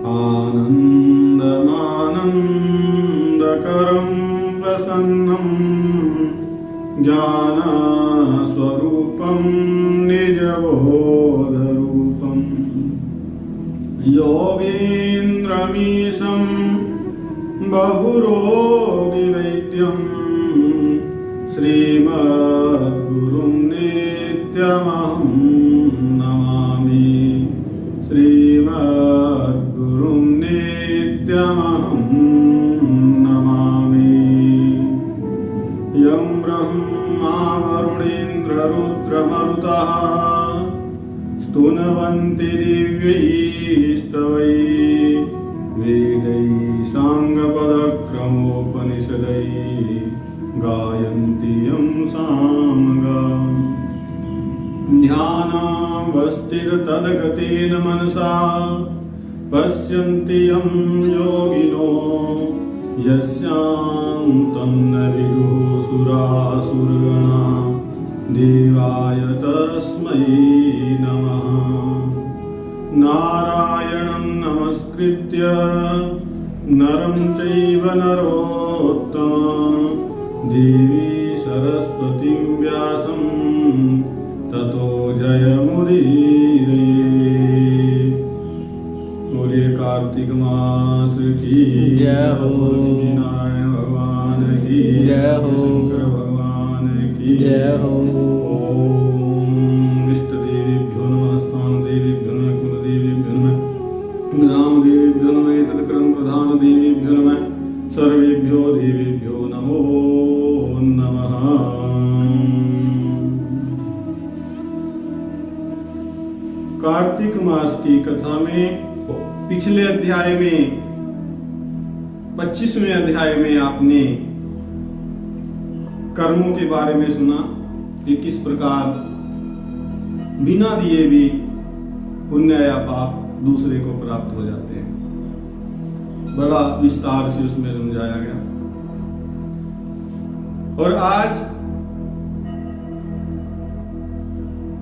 आनन्दमानन्दकरं प्रसन्नं ज्ञानस्वरूपं निजबोधरूपं योगीन्द्रमीशं बहुरोगिवैद्यं श्रीमद्गुरुं नित्यमहं नमामि। श्रीमद्गुरुं नित्यमहं नमामि। यं ब्रह्मा वरुणेन्द्ररुद्रमरुतः स्तुवन्ति दिव्यैस्तवैः वेदैः साङ्गपदक्रमोपनिषदैः गायन्ति यं सामगाम्। ध्यानावस्थिततद्गतेन मनसा पश्यन्ति यं योगिनो यस्यान्तं न विदुः सुरासुरगणा देवाय तस्मै नमः। नारायणं नमस्कृत्य नरं चैव नरोत्तमं देवी सरस्वतीं व्यासं ततो जयमुदीरये। बोलिए कार्तिक मास की जय हो। नारायण भगवान की जय हो। शंकर भगवान की जय हो। ओम इष्ट देवीभ्यो नमः, स्थान देवीभ्यो नमः, कुल देवीभ्यो नमः, ग्राम देवीभ्यो नमः, तत्क्रम प्रधान देवीभ्यो नमः, सर्वेभ्यो देवीभ्यो नमो नमः। कार्तिक मास की कथा में पिछले अध्याय में 25वें अध्याय में आपने कर्मों के बारे में सुना कि किस प्रकार बिना दिए भी पुण्य या पाप दूसरे को प्राप्त हो जाते हैं। बड़ा विस्तार से उसमें समझाया गया। और आज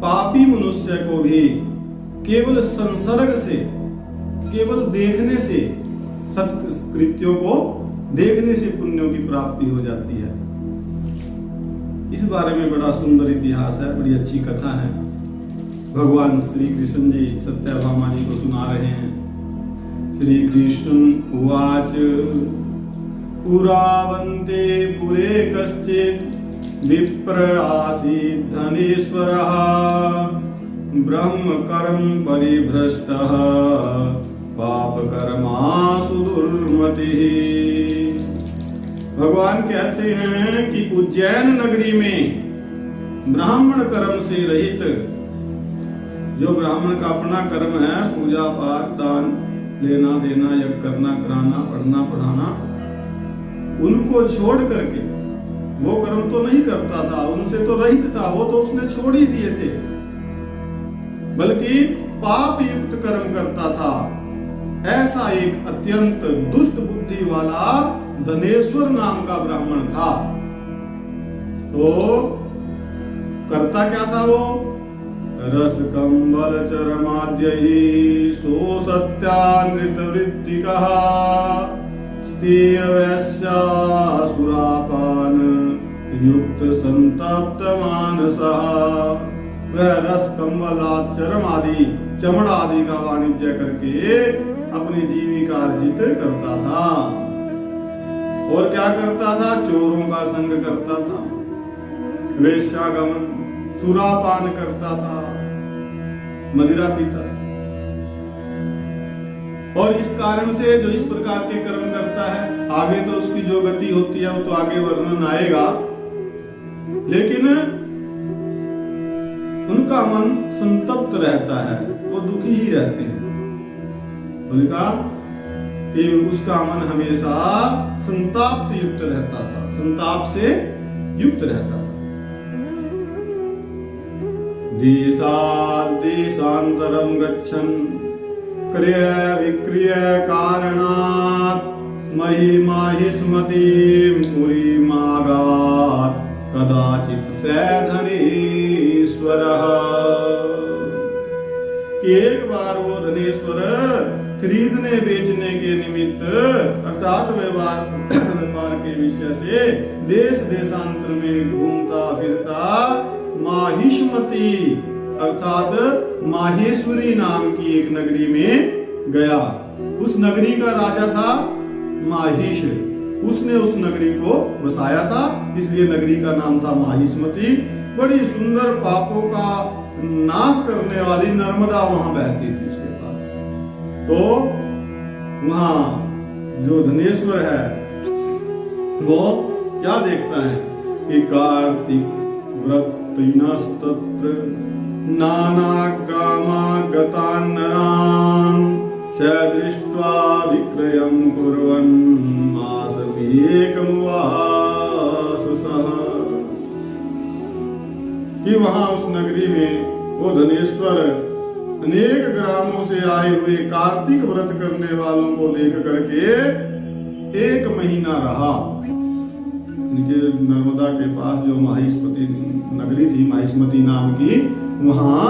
पापी मनुष्य को भी केवल संसर्ग से, केवल देखने से, सत्कृत्यों को देखने से पुण्यों की प्राप्ति हो जाती है। इस बारे में बड़ा सुंदर इतिहास है, बड़ी अच्छी कथा है। भगवान श्री कृष्ण जी सत्यभामा जी को सुना रहे हैं। श्री कृष्ण उवाच पुरावन्ते पुरे कश्चित् विप्र आसीत् धनेश्वरः ब्रह्म कर्म परिभ्रष्टः पापकर्मासु दुर्मतिः। भगवान कहते हैं कि उज्जैन नगरी में ब्राह्मण कर्म से रहित, जो ब्राह्मण का अपना कर्म है, पूजा पाठ दान लेना देना, यज्ञ करना कराना, पढ़ना पढ़ाना, उनको छोड़ करके, वो कर्म तो नहीं करता था, उनसे तो रहित था, वो तो उसने छोड़ ही दिए थे, बल्कि पाप युक्त कर्म करता था। ऐसा एक अत्यंत दुष्ट बुद्धि वाला धनेश्वर नाम का ब्राह्मण था। तो करता क्या था वो? रस कंबल चरमाद्यहि सो सत्यानृत वृत्तिकः स्त्रिय वैश्या सुरापान युक्त संतप्त मानसः। वह रस कंबल चरम आदि चमड़ा आदि का वाणिज्य करके अपनी जीविका अर्जित करता था। और क्या करता था? चोरों का संग करता था, वेश्यागमन, सुरापान करता था, मदिरा पीता था। और इस कारण से जो इस प्रकार के कर्म करता है, आगे तो उसकी जो गति होती है वो तो आगे वर्णन आएगा, लेकिन उनका मन संतप्त रहता है, वो दुखी ही रहते हैं। उन्होंने कहा कि उसका मन हमेशा संताप युक्त रहता था, संताप से युक्त रहता था। देशांतरम गच्छन् क्रिय विक्रिय कारणात् महिमा स्मृतिं पुरीमागात् कदाचित् धनेश्वरः। एक बार वो धनेश्वर खरीदने बेचने के निमित्त अर्थात व्यापार के विषय से देश देशांतर में घूमता फिरता माहिष्मती अर्थात माहेश्वरी नाम की एक नगरी में गया। उस नगरी का राजा था माहिष, उसने उस नगरी को बसाया था, इसलिए नगरी का नाम था माहिष्मती। बड़ी सुंदर पापों का नाश करने वाली नर्मदा वहां बहती थी उसके पास। तो वहां जो धनेश्वर है वो क्या देखता है कि कार्तिक व्रतस्तत्र नाना ग्रामागतान् नरान् स दृष्ट्वा विक्रयं कुर्वन् मासमेकं वाससः। कि वहां उस नगरी में वो धनेश्वर अनेक ग्रामों से आए हुए कार्तिक व्रत करने वालों को देख करके 1 महीना रहा। उनके नर्मदा के पास जो माहिष्मती नगरी थी, माहिष्मती नाम की, वहां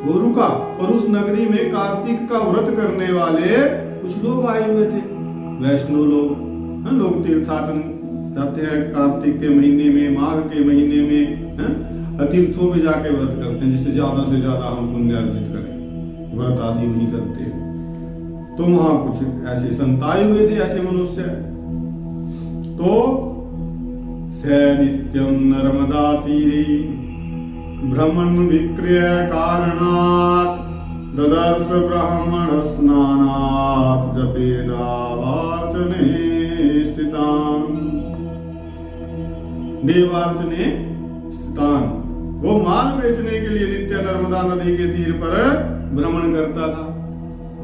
वो रुका और उस नगरी में कार्तिक का व्रत करने वाले कुछ लोग आए हुए थे, वैष्णव लोग। लोग तीर्थाटन जाते हैं कार्तिक के महीने में, माघ के महीने में तीर्थों में जाके व्रत करते हैं, जिससे ज्यादा से ज्यादा हम पुण्य अर्जित करें। व्रत आदि नहीं करते। तो वहां कुछ ऐसे संत आए हुए थे, ऐसे मनुष्य। तो स नित्यं नर्मदा तीरे भ्रमण विक्रय कारणात् ददर्श ब्राह्मण स्नानात् जपेनावार्चने स्थितान्। देवार्चने स्थितान्। वो माल बेचने के लिए नित्य नर्मदा नदी के तीर पर भ्रमण करता था।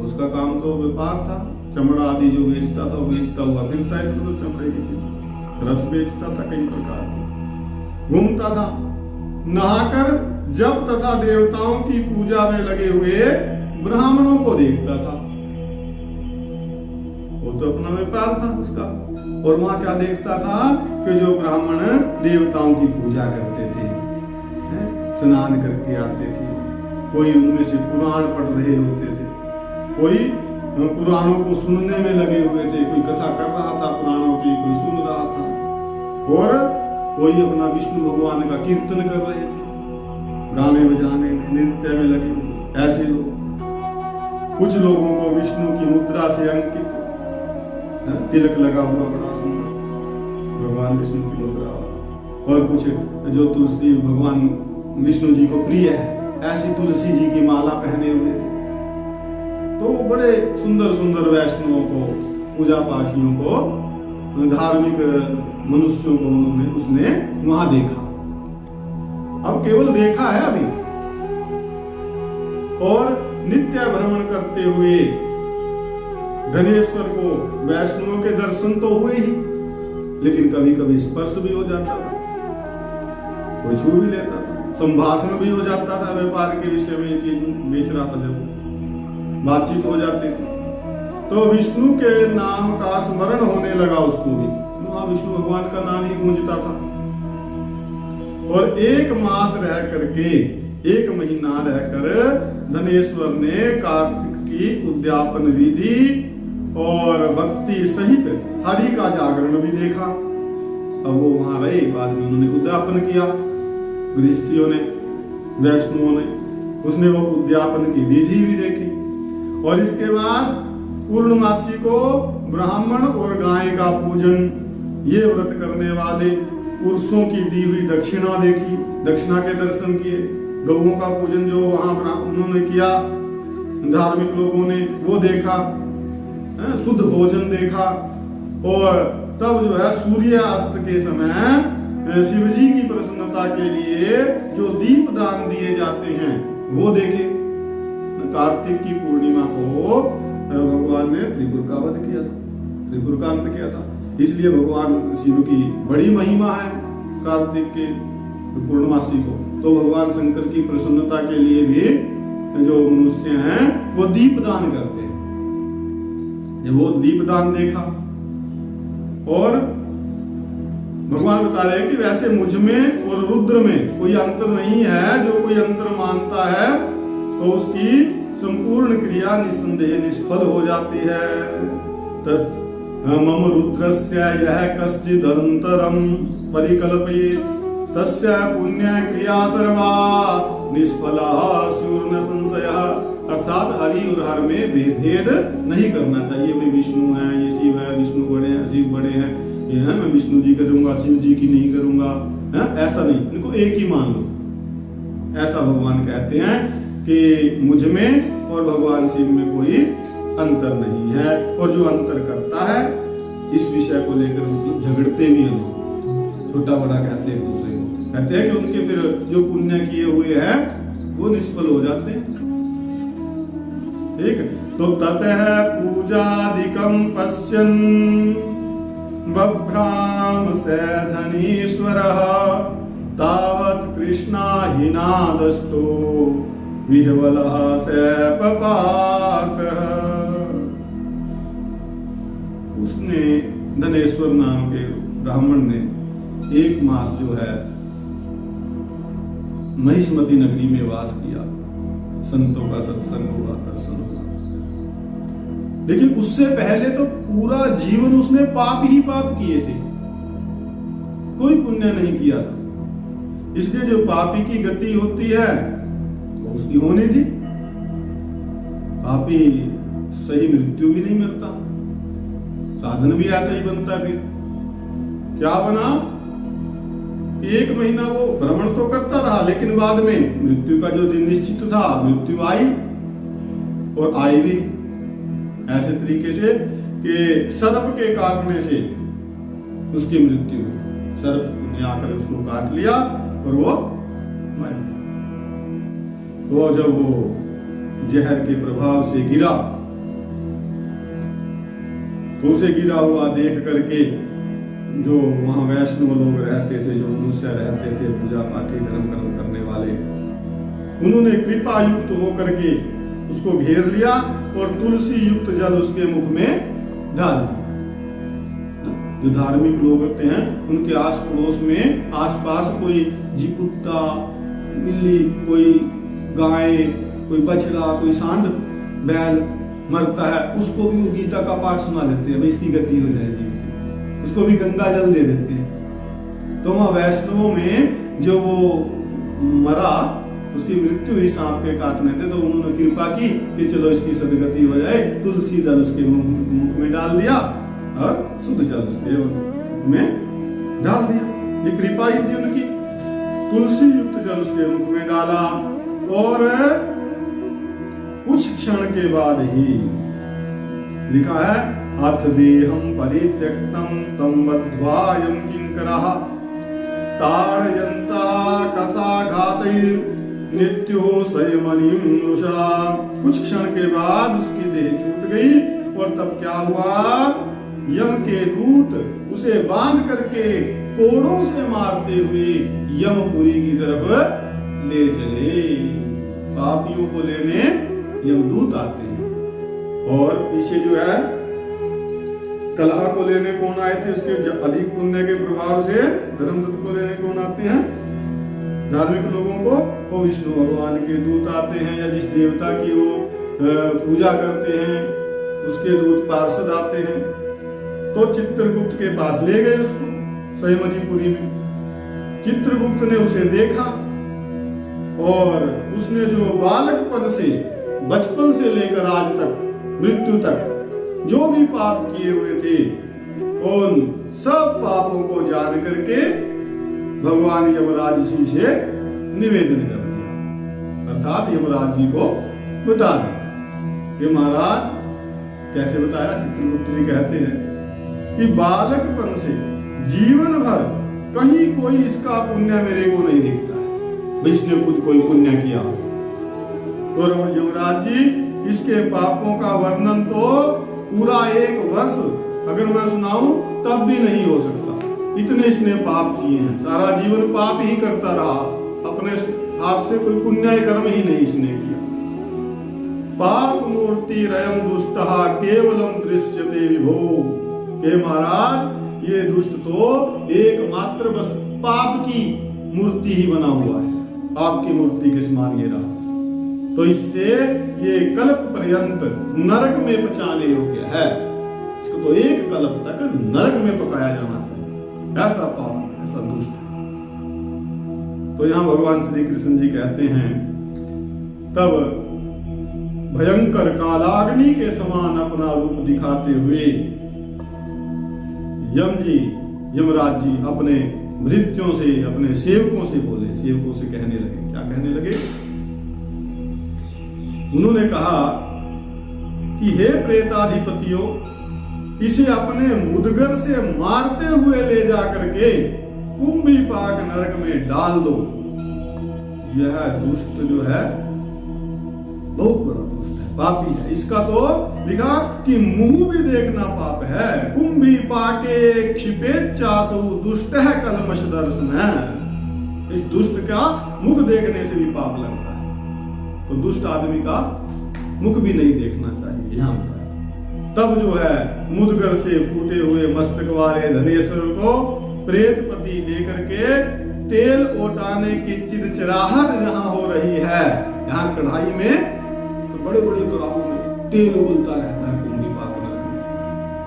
उसका काम तो व्यापार था, चमड़ा आदि जो बेचता था वो बेचता हुआ फिरता है, तो चमड़े की चीज, रस बेचता था, कई प्रकार के घूमता था। नहाकर जप तथा देवताओं की पूजा में लगे हुए ब्राह्मणों को देखता था। वो तो अपना व्यापार था उसका। और वहां क्या देखता था कि जो ब्राह्मण देवताओं की पूजा करते थे, स्नान करके आते थे, कोई उनमें से पुराण पढ़ रहे होते थे, कोई पुराणों को सुनने में लगे हुए थे, कोई कथा कर रहा था पुराणों की, कोई सुन रहा था, और कोई अपना विष्णु भगवान का कीर्तन कर रहे थे, गाने बजाने नृत्य में लगे हुए ऐसे लोग। कुछ लोगों को विष्णु की मुद्रा से अंकित तिलक लगा हुआ बड़ा सुंदर भगवान विष्णु की मुद्रा, और कुछ जो तुलसी भगवान विष्णु जी को प्रिय है ऐसी तुलसी जी की माला पहने हुए थे। तो बड़े सुंदर सुंदर वैष्णवों को, पूजा पाठियों को, धार्मिक मनुष्यों को उसने वहां देखा। अब केवल देखा है अभी, और नित्य भ्रमण करते हुए धनेश्वर को वैष्णवों के दर्शन तो हुए ही, लेकिन कभी कभी स्पर्श भी हो जाता था, कोई छू भी लेता था, संभाषण भी हो जाता था, व्यापार के विषय में चीज बेच रहा था, जब बातचीत हो जाती थी तो विष्णु के नाम का स्मरण होने लगा उसको भी। वहां विष्णु भगवान का नाम ही गूंजता था। और 1 मास रह करके, 1 महीना रहकर धनेश्वर ने कार्तिक की उद्यापन विधि और भक्ति सहित हरि का जागरण भी देखा। अब वो वहां रहे, बाद में उन्होंने उद्यापन किया, गृहस्थियों ने, वैष्णवों ने, उसने वो उद्यापन की विधि भी देखी। और इसके बाद पूर्णमासी को ब्राह्मण और गाय का पूजन, ये व्रत करने वाले पुरुषों की दी हुई दक्षिणा देखी, दक्षिणा के दर्शन किए, गौओं का पूजन जो वहां उन्होंने किया, धार्मिक लोगों ने वो देखा, शुद्ध भोजन देखा। और तब जो है सूर्यास्त के समय शिव जी की प्रसन्नता के लिए जो दीप दान दिए जाते हैं वो देखे। कार्तिक की पूर्णिमा को भगवान ने त्रिपुर का वध किया था, त्रिपुर का अंत किया था, इसलिए भगवान शिव की बड़ी महिमा है कार्तिक के पूर्णमासी को। तो भगवान शंकर की प्रसन्नता के लिए भी जो मनुष्य हैं वो दीप दान करते हैं। जब वो दीप दान देखा, और भगवान बता रहे हैं कि वैसे मुझ में और रुद्र में कोई अंतर नहीं है, जो कोई अंतर मानता है तो उसकी संपूर्ण क्रिया निस्संदेह निष्फल हो जाती है। मम रुद्रस्य यह कश्चिदन्तरं परिकल्पये तस्य पुण्य क्रिया सर्वा निष्फला स्युर्न संशयः। अर्थात हरि और हर में भेद नहीं करना चाहिए। मैं विष्णु है, ये शिव है, विष्णु बड़े हैं, शिव बड़े हैं, ये है मैं विष्णु जी करूंगा, शिव जी की नहीं करूंगा, है ऐसा नहीं, इनको एक ही मान लो। ऐसा भगवान कहते हैं कि मुझ में और भगवान शिव में कोई अंतर नहीं है। और जो अंतर करता है इस विषय को लेकर मतलब झगड़ते भी हैं, छोटा बड़ा कहते हैं दूसरे को, कहते हैं कि उनके फिर जो पुण्य किए हुए हैं वो निष्फल हो जाते हैं। ठीक, तो ततः पूजादिकं पश्यन् बभ्राम से धनीश्वरः तावत् कृष्णाहीना दष्टो विह्वलः से पपातः। उसने धनेश्वर नाम के ब्राह्मण ने एक मास जो है महिष्मती नगरी में वास किया। संतों का सत्संग हुआ, दर्शन हुआ, लेकिन उससे पहले तो पूरा जीवन उसने पाप ही पाप किए थे, कोई पुण्य नहीं किया था। इसलिए जो पापी की गति होती है वो उसकी होनी थी। पापी सही मृत्यु भी नहीं मिलता, साधन भी ऐसा ही बनता। फिर क्या बना, एक महीना वो भ्रमण तो करता रहा, लेकिन बाद में मृत्यु का जो दिन निश्चित था मृत्यु आई, और आई भी ऐसे तरीके से कि सर्प के काटने से उसकी मृत्यु हुई। सर्प ने आकर उसको काट लिया और वो मर गया। तो जब वो जहर के प्रभाव से गिरा तो उसे गिरा हुआ देख करके जो वहां वैष्णव लोग रहते थे, जो मनुष्य रहते थे, पूजा पाठी धर्म कर्म करने वाले, उन्होंने कृपा युक्त होकर के उसको घेर लिया और तुलसी युक्त जल उसके मुख में डाल दिया। जो धार्मिक लोग होते हैं उनके आस पड़ोस में आसपास कोई जी कुत्ता, बिल्ली, कोई गाय, कोई बछड़ा, कोई सांड, बैल मरता है, उसको भी वो गीता का पाठ सुना देते हैं, इसकी गति हो जाएगी, उसको भी गंगा जल दे देते हैं। तो वहां वैष्णवों में जो वो मरा, उसकी मृत्यु हुई सांप के काटने से, तो उन्होंने कृपा की कि चलो इसकी सदगति हो जाए, तुलसी दल उसके मुख में डाल दिया और शुद्ध जल उसके मुख में डाल दिया। ये कृपा ही थी उनकी। तुलसी युक्त जल उसके मुख में डाला और कुछ क्षण के बाद ही लिखा है, अथ देहं परित्यक्तं तं बद्ध्वायं किंकरः ताड़यन्ता कसाघातैः नित्यो संयमनिं रुषा। कुछ क्षण के बाद उसकी देह छूट गई और तब क्या हुआ, यम के दूत उसे बांध करके कोड़ों से मारते हुए यमपुरी की तरफ ले चले। पापियों को लेने यमदूत आते हैं और पीछे जो है कलह को लेने कौन आए थे, उसके अधिक पुण्य के प्रभाव से धर्मदूत को लेने कौन आते हैं, धार्मिक लोगों को वो विष्णु भगवान के दूत आते हैं, या जिस देवता की वो पूजा करते हैं उसके दूत पार्षद आते हैं। तो चित्रगुप्त के पास ले गए उसको संयमनीपुरी में। चित्रगुप्त ने उसे देखा और उसने जो बालकपन से, बचपन से लेकर आज तक मृत्यु तक जो भी पाप किए हुए थे उन सब पापों को जान करके भगवान यमराज जी से निवेदन कर दिया। अर्थात यमराज जी को बता दिया कि महाराज, कैसे बताया, चित्रगुप्त जी कहते हैं कि बालकपन से जीवन भर कहीं कोई इसका पुण्य मेरे को नहीं दिखता है, इसने खुद कोई पुण्य किया। और यमराज जी, इसके पापों का वर्णन तो पूरा 1 वर्ष अगर मैं सुनाऊं तब भी नहीं हो सकता, इतने इसने पाप किए हैं। सारा जीवन पाप ही करता रहा, अपने हाथ से कोई पुण्य कर्म ही नहीं इसने किया। पाप मूर्ति रयम दुष्टः केवलम दृश्यते विभो, के महाराज ये दुष्ट तो एकमात्र बस पाप की मूर्ति ही बना हुआ है, पाप की मूर्ति के समान ये रहा। तो इससे ये कल्प पर्यंत नरक में पचाने योग्य है। इसको तो एक कल्प तक नरक में पकाया जाना चाहिए। ऐसा पाप, ऐसा दुष्ट है। तो यहां भगवान श्री कृष्ण जी कहते हैं, तब भयंकर कालाग्नि के समान अपना रूप दिखाते हुए यमराज जी अपने भृत्यों से, अपने सेवकों से बोले, सेवकों से कहने लगे। क्या कहने लगे? उन्होंने कहा कि हे प्रेताधिपतियों, इसे अपने मुदगर से मारते हुए ले जाकर के कुंभीपाक नरक में डाल दो। यह दुष्ट जो है बहुत बड़ा दुष्ट है, पापी है। इसका तो लिखा कि मुंह भी देखना पाप है। कुंभीपाके क्षिपेच्चासु दुष्ट है कलमश दर्शन है। इस दुष्ट का मुख देखने से भी पाप लगता है। तो दुष्ट आदमी का मुख भी नहीं देखना चाहिए। यहां बताया तब जो है मुदगर से फूटे हुए मस्तक वाले धनेश्वर को प्रेतपति लेकर के तेल ओटाने की चिरचिराहट जहां हो रही है, यहाँ कढ़ाई में तो बड़े बड़े कढ़ाओं में तेल उबलता रहता है कुंभीपाक नरक में।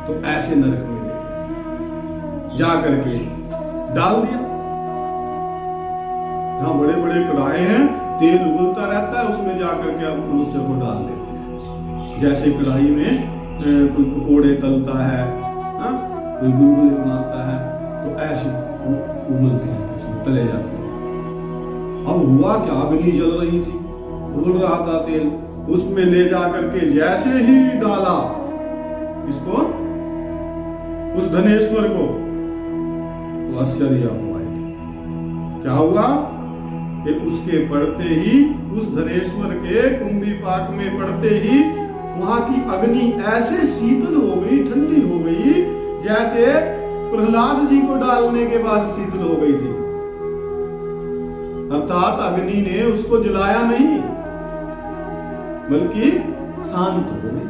तो ऐसे नरक में जा करके डाल दिया। यहाँ बड़े बड़े कढ़ाए हैं, तेल उबलता रहता है, उसमें जाकर के आप मनुष्य को डाल देते हैं। जैसे कढ़ाई में कोई पकोड़े तलता है, कोई गुलगुले बनाता है, तो ऐसे उबलते हैं, तले जाते हैं। अब हुआ क्या, अग्नि जल रही थी, उबल रहा था तेल, उसमें ले जाकर के जैसे ही डाला इसको, उस धनेश्वर को, तो आश्चर्य हुआ। क्या हुआ कि उसके पड़ते ही, उस धनेश्वर के कुंभीपाक में पड़ते ही वहां की अग्नि ऐसे शीतल हो गई, ठंडी हो गई, जैसे प्रहलाद जी को डालने के बाद शीतल हो गई थी। अर्थात अग्नि ने उसको जलाया नहीं, बल्कि शांत हो गई।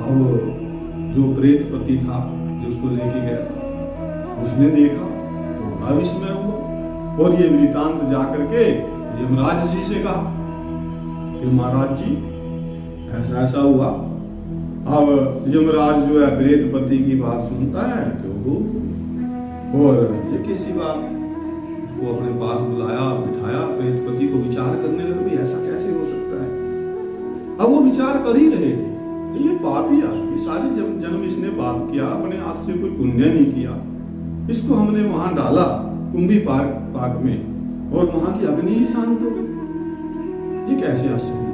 अब जो प्रेतपति था, जो उसको लेके गया था, उसने देखा तो बड़ा विस्मय हुआ। और ये वृतांत जाकर के यमराज जी से कहा कि महाराज जी ऐसा ऐसा हुआ। अब यमराज जो है प्रेतपति की बात सुनता है कि और ये कैसी बात, उसको अपने पास बुलाया, बिठाया, प्रेतपति को विचार करने लगे, ऐसा कैसे हो सकता है। अब वो विचार कर ही रहे थे, ये पापी आदमी, सारे जन्म इसने पाप किया, अपने हाथ से कोई पुण्य नहीं किया, इसको हमने वहां डाला कुंभीपाक में और वहां की अग्नि ही शांत हो गई। ये कैसे आश्चर्य।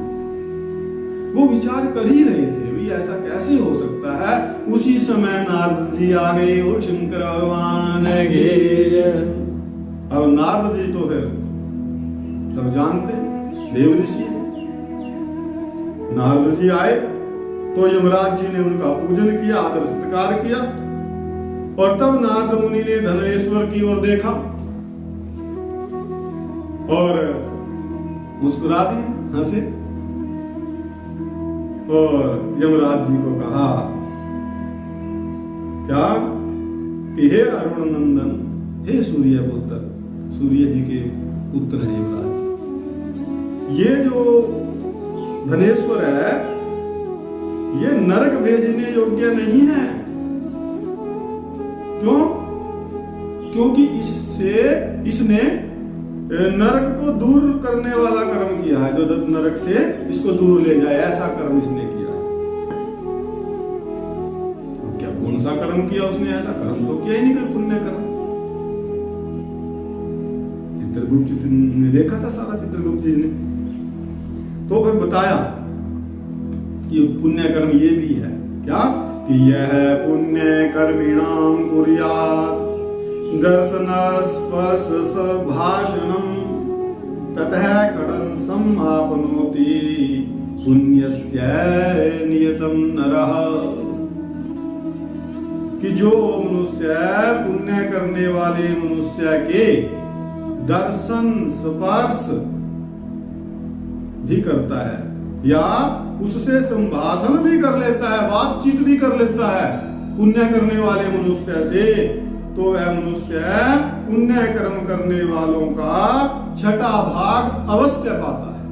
वो विचार कर ही रहे थे, भी ऐसा कैसे हो सकता है। उसी समय नारद जी आ गए और शंकर भगवान के। अब नारद जी तो फिर सब जानते, देव ऋषि। नारद जी आए तो यमराज जी ने उनका पूजन किया, आदर सत्कार किया, और तब नारद मुनि ने धनेश्वर की ओर देखा और मुस्कुरा दिए, हंसे, और यमराज जी को कहा क्या कि हे अरुण नंदन, हे सूर्य पुत्र, सूर्य जी के पुत्र हैं यमराज जी, ये जो धनेश्वर है ये नरक भेजने योग्य नहीं है। क्यों? क्योंकि इसने नरक को दूर करने वाला कर्म किया है, जो नरक से इसको दूर ले जाए, ऐसा कर्म इसने किया है। तो क्या कौन सा कर्म किया उसने? ऐसा कर्म तो किया ही नहीं, कोई पुण्य कर्म। चित्रगुप्त ने देखा था सारा, चित्रगुप्त जी ने तो फिर बताया कि पुण्य कर्म ये भी है। क्या कि यह पुण्य कर्मिणाम कुर्यात् दर्शन स्पर्श भाषणम ततः खडन समापनोति पुण्यस्य नियतम नरः, कि जो मनुष्य पुण्य करने वाले मनुष्य के दर्शन स्पर्श भी करता है या उससे संभाषण भी कर लेता है, बातचीत भी कर लेता है पुण्य करने वाले मनुष्य से, तो वह मनुष्य पुण्य कर्म करने वालों का छठा भाग अवश्य पाता है।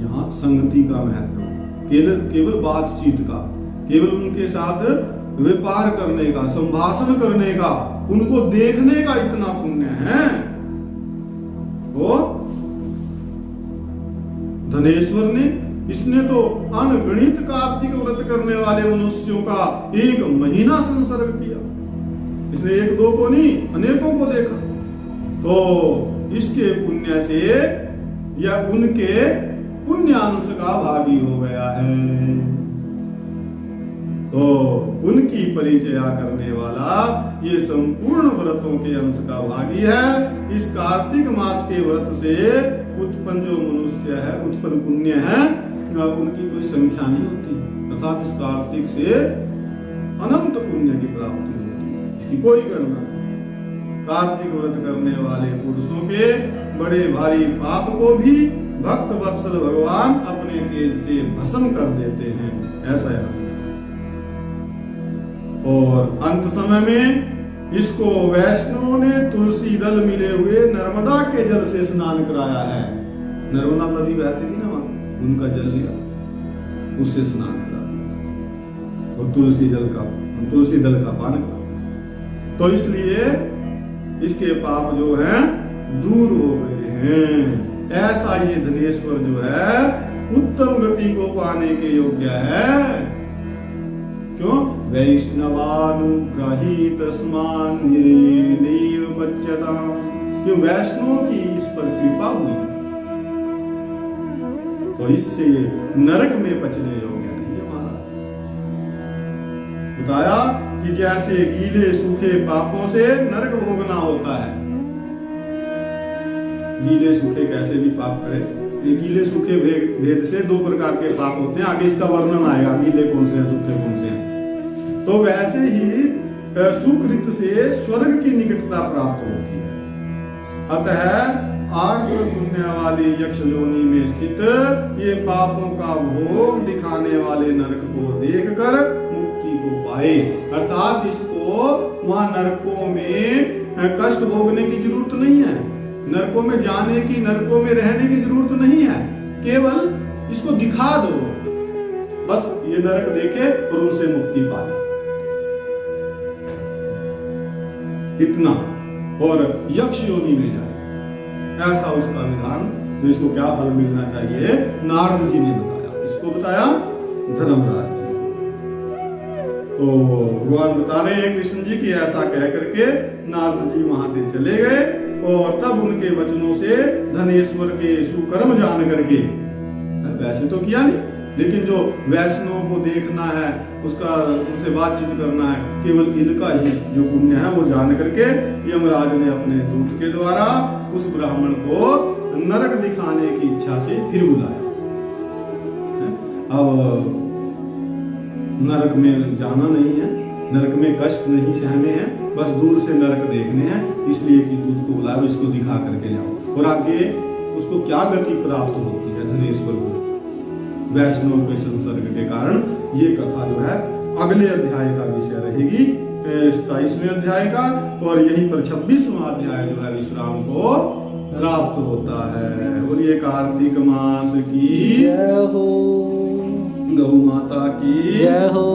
यहाँ संगति का महत्व, केवल बातचीत का, केवल उनके साथ व्यापार करने का, संभाषण करने का, उनको देखने का इतना पुण्य है। वो धनेश्वर ने, इसने तो अनगणित कार्तिक व्रत करने वाले मनुष्यों का 1 महीना संसर्ग किया। इसने 1-2 को नहीं, अनेकों को देखा। तो इसके पुण्य से या उनके पुण्यांश का भागी हो गया है। तो उनकी परिचया करने वाला ये संपूर्ण व्रतों के अंश का भागी है। इस कार्तिक मास के व्रत से उत्पन्न जो मनुष्य है, उत्पन्न पुण्य है, उनकी कोई संख्या नहीं होती, अर्थात इस कार्तिक से अनंत पुण्य की प्राप्ति होती है, इसकी कोई गणना नहीं। कार्तिक व्रत करने वाले पुरुषों के बड़े भारी पाप को भी भक्त वत्सल भगवान अपने तेज से भस्म कर देते हैं, ऐसा है। और अंत समय में इसको वैष्णवों ने तुलसी दल मिले हुए नर्मदा के जल से स्नान कराया है। नर्मदा नदी बहती थी ना वहां, उनका जल लिया, उससे स्नान करा और तुलसी दल का पान करा। तो इसलिए इसके पाप जो है दूर हो गए हैं। ऐसा ये धनेश्वर जो है उत्तम गति को पाने के योग्य है। क्यों? वैष्णवानुग्रही तस्मान नीव बच्चता, क्यों? वैष्णव की इस पर कृपा हुई, तो इससे नरक में बचने योग्य नहीं है। महाराज बताया कि जैसे गीले सूखे पापों से नरक भोगना होता है। गीले सूखे कैसे भी पाप करे, ये गीले सूखे भेद से 2 प्रकार के पाप होते हैं, आगे इसका वर्णन आएगा, गीले कौन से हैं, सूखे कौन से हैं। तो वैसे ही सुकृत से स्वर्ग की निकटता प्राप्त होती है। अतः 8 पुण्य वाली यक्ष योनि में स्थित ये पापों का भोग दिखाने वाले नरक को देखकर मुक्ति को पाए, अर्थात इसको वहां नरकों में कष्ट भोगने की जरूरत नहीं है, नरकों में जाने की, नरकों में रहने की जरूरत नहीं है, केवल इसको दिखा दो, बस ये नरक देखे और उनसे मुक्ति पाए, इतना। और यक्ष योनि में जाए, ऐसा उसका विधान। तो इसको क्या फल मिलना चाहिए, नारद जी ने बताया, इसको बताया धर्मराज जी। तो भगवान बता रहे हैं कृष्ण जी की ऐसा कह करके नारद जी वहां से चले गए, और तब उनके वचनों से धनेश्वर के सुकर्म जान करके, वैसे तो किया नहीं, लेकिन जो वैष्णव को देखना है, उसका उनसे बातचीत करना है, केवल इनका ही जो पुण्य है वो जान करके यमराज ने अपने दूत के द्वारा उस ब्राह्मण को नरक दिखाने की इच्छा से फिर बुलाया। अब नरक में जाना नहीं है, नरक में कष्ट नहीं सहने हैं, बस दूर से नरक देखने हैं, इसलिए कि दूत को बुलाया, इसको दिखा करके जाओ। और आगे उसको क्या गति प्राप्त होती है धनेश्वर को वैष्णव के संसर्ग के कारण, ये कथा जो है अगले अध्याय का विषय रहेगी, 27वें अध्याय का। और यहीं पर 26वां अध्याय जो है विश्राम को प्राप्त होता है। और ये कार्तिक मास की जय हो, गौ माता की जय हो,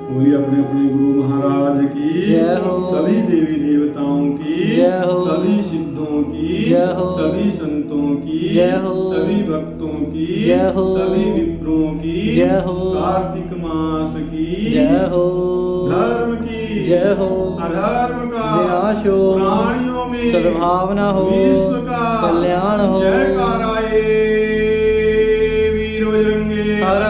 बोलिए अपने अपने गुरु महाराज की जय हो, सभी देवी देवताओं की जय हो, सभी सिद्धों की जय हो, सभी संतों की जय हो, सभी भक्तों की जय हो, सभी विप्रों की जय हो, कार्तिक मास की जय हो, धर्म की जय हो, अधर्म का विनाश हो, प्राणियों में सद्भावना हो, विश्व का कल्याण हो, जयकाराए वीर बजरंगे हर